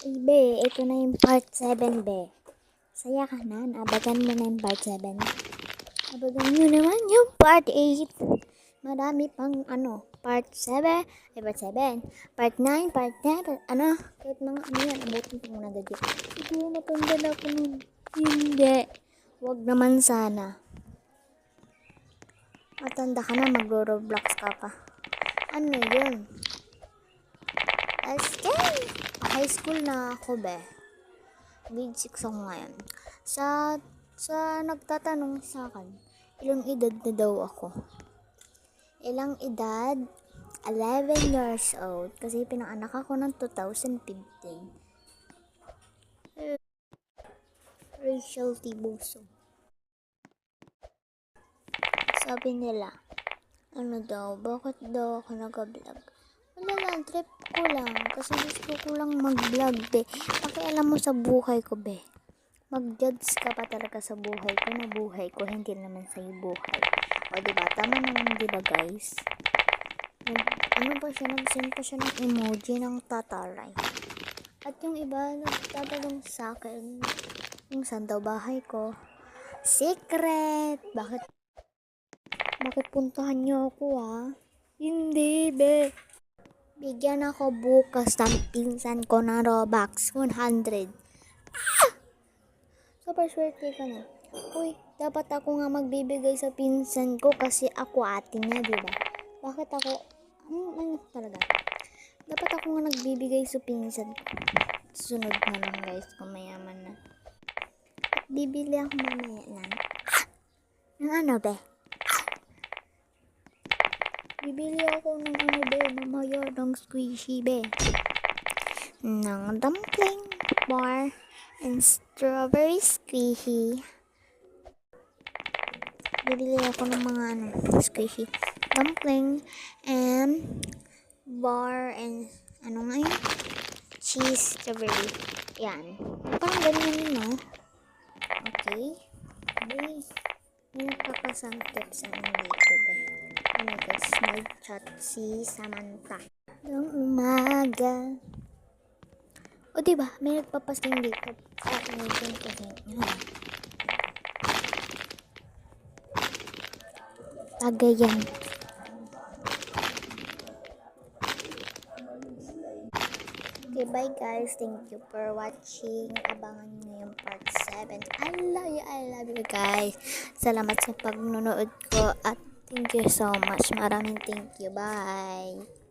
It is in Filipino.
Be, ito na yung part 7, be. Saya ka na, naabagan mo na yung part 7. Abagan nyo naman yung part 8. Marami pang part 7, part 7, part 9, part 10, kahit mga yan, abutin ko muna gadyo. Siguro matanda na ako nun. Hindi. Wag naman sana. Matanda ka na, magro-roblox ka pa. Ano yun? Okay. High school na ako, be. Grade 6 ako ngayon. Sa nagtatanong sa akin, ilang edad na daw ako? Ilang edad? 11 years old. Kasi pinanganak ako ng 2015. Rachel Tibuso. Sabi nila, bakit daw ako nag-vlog? Wala lang, trip ko lang. Kasi gusto ko lang mag-vlog, be. Pakialam mo sa buhay ko, be. Mag-judge ka pa talaga sa buhay ko na buhay ko, hindi naman sa buhay. O, diba? Tama naman, diba, guys? Nag-send pa siya ng emoji ng tataray. At yung iba, nagtatanong sa akin, yung saan daw bahay ko. Secret! Bakit puntahan niyo ako, Hindi, be. Bigyan ako bukas ng pinsan ko na Robux 100. Super swerte ka na. Uy, dapat ako nga magbibigay sa pinsan ko kasi ako ate niya, diba? Bakit ako? Talaga? Dapat ako nga nagbibigay sa pinsan ko. Sunod na lang, guys, kung mayaman na. At bibili ako mamaya lang. Ng be? Bibili ako ng be, mamaya ng squishy, be. Ng dumpling bar and strawberry squishy. Bibili ako ng mga squishy dumpling and bar and cheese strawberry. Yan. Parang ganyan yun, no? Okay. Okay. May nagpapasangkip sa amin dito, be. Guys, nag-chat si Samantha. Noong umaga. O, diba? May nagpapasing dito. Tagayan. Okay, bye guys. Thank you for watching. Abangan nyo yung part 7. I love you guys. Salamat sa pagnunood ko at thank you so much. Maraming thank you. Bye.